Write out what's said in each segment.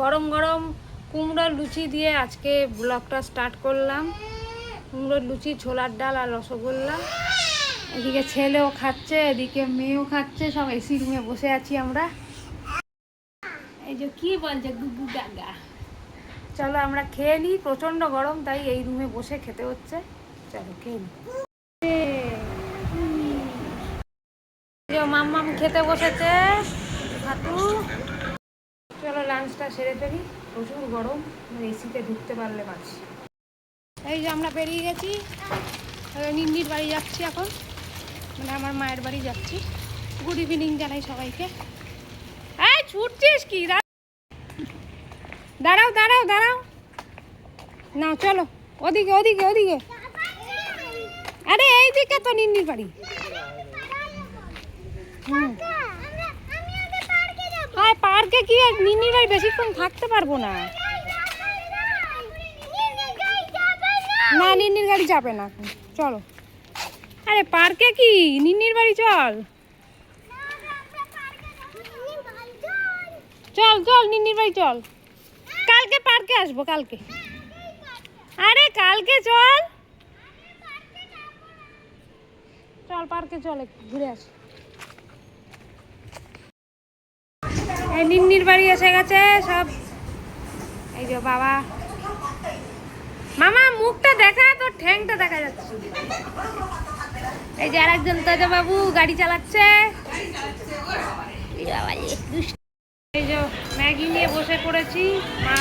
গরম গরম কুমড়োর লুচি দিয়ে আজকে ব্লগটা স্টার্ট করলাম। কুমড়োর লুচি, ছোলার ডাল আর রসগোল্লা। এদিকে ছেলেও খাচ্ছে, এদিকে মেয়েও খাচ্ছে, সব এসি রুমে বসে আছি আমরা। এই যে কি বলছে গুগু গাগা। চলো আমরা খেয়ে নিই, প্রচণ্ড গরম তাই এই রুমে বসে খেতে হচ্ছে। চলো খেয়ে নিই। মাম্মাম খেতে বসেছে হাতু। চলো লাঞ্চটা সেরে ফেলি, প্রচুর গরম, এসিতে ঢুকতে পারলে বাঁচি। এই যে আমরা বেরিয়ে গেছি, নিন্নির বাড়ি যাচ্ছি এখন, মানে আমার মায়ের বাড়ি যাচ্ছি। গুড ইভিনিং জানাই সবাইকে। এই ছুটছিস কি? দাঁড়াও দাঁড়াও দাঁড়াও না, চলো ওদিকে ওদিকে ওদিকে। আরে এইদিকে তো নিন্নির বাড়ি। হ্যাঁ পার্কে কি আর নিন্নির বাড়ি বেশিক্ষণ থাকতে পারবো না। না নিন্নির গাড়ি যাবে না, চলো। আরে পার্কে কি, নিন্নির বাড়ি চল। চল চল নিন্নির বাড়ি চল, কালকে পার্কে আসবো কালকে। আরে কালকে চল, চল পার্কে চল, একটু ঘুরে আসি। এই নিন্নির বাড়ি এসে গেছে সব। এই যে বাবা, মামা মুখটা দেখা, তোর ঠ্যাংটা দেখা যাচ্ছে। এই যে আরেকজন তোজো বাবু গাড়ি চালাচ্ছে। এই যে ম্যাগি নিয়ে বসে পড়েছি, মা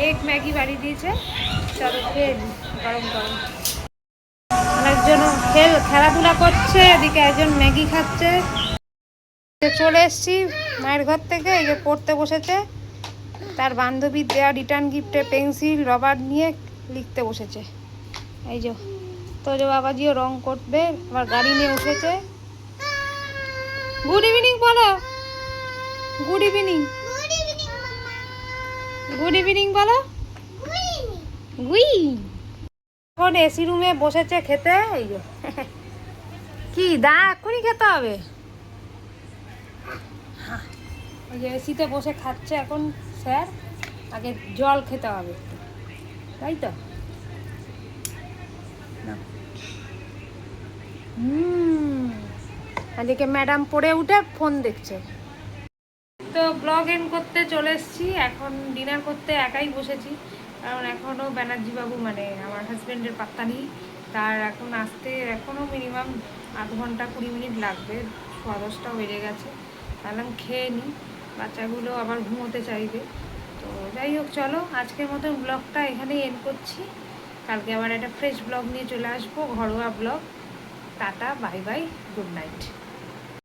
এক ম্যাগি বাড়ি দিয়েছে, চলো খেয়ে নিই গরম গরম। আরেকজন খেলাধুলা করছে, এদিকে একজন ম্যাগি খাচ্ছে। চলে এসছি মায়ের ঘর থেকে, এই যে পড়তে বসেছে, তার বান্ধবীর দেওয়া রিটার্ন গিফটে পেন্সিল রবার নিয়ে লিখতে বসেছে। এই যে তোজো বাবাজিও রং করবে, আবার গাড়ি নিয়ে উঠেছে। গুড ইভিনিং বলো, গুড ইভিনিং, গুড ইভিনিং বলো। গুই এখন এসি রুমে বসেছে খেতে। এই যে কি দা এক্ষুনি খেতে হবে। ওই যে এসিতে বসে খাচ্ছে এখন স্যার, আগে জল খেতে হবে, তাই তো। এদিকে ম্যাডাম পড়ে উঠে ফোন দেখছে। তো ব্লগ এন্ড করতে চলে এসেছি, এখন ডিনার করতে একাই বসেছি, কারণ এখনও ব্যানার্জি বাবু মানে আমার হাজব্যান্ডের পাত্তা নেই, তার এখন আসতে এখনও মিনিমাম আধ ঘন্টা 20 মিনিট লাগবে, 10:15 বেজে গেছে। তাহলে খেয়ে নিই, বাচ্চাগুলো আবার ঘুমোতে চাইবে। তো যাই হোক, চলো আজকের মতন ব্লগটা এখানেই এন্ড করছি। কালকে আবার একটা ফ্রেশ ব্লগ নিয়ে চলে আসবো, ঘরোয়া blog. Tata, bye bye, good night.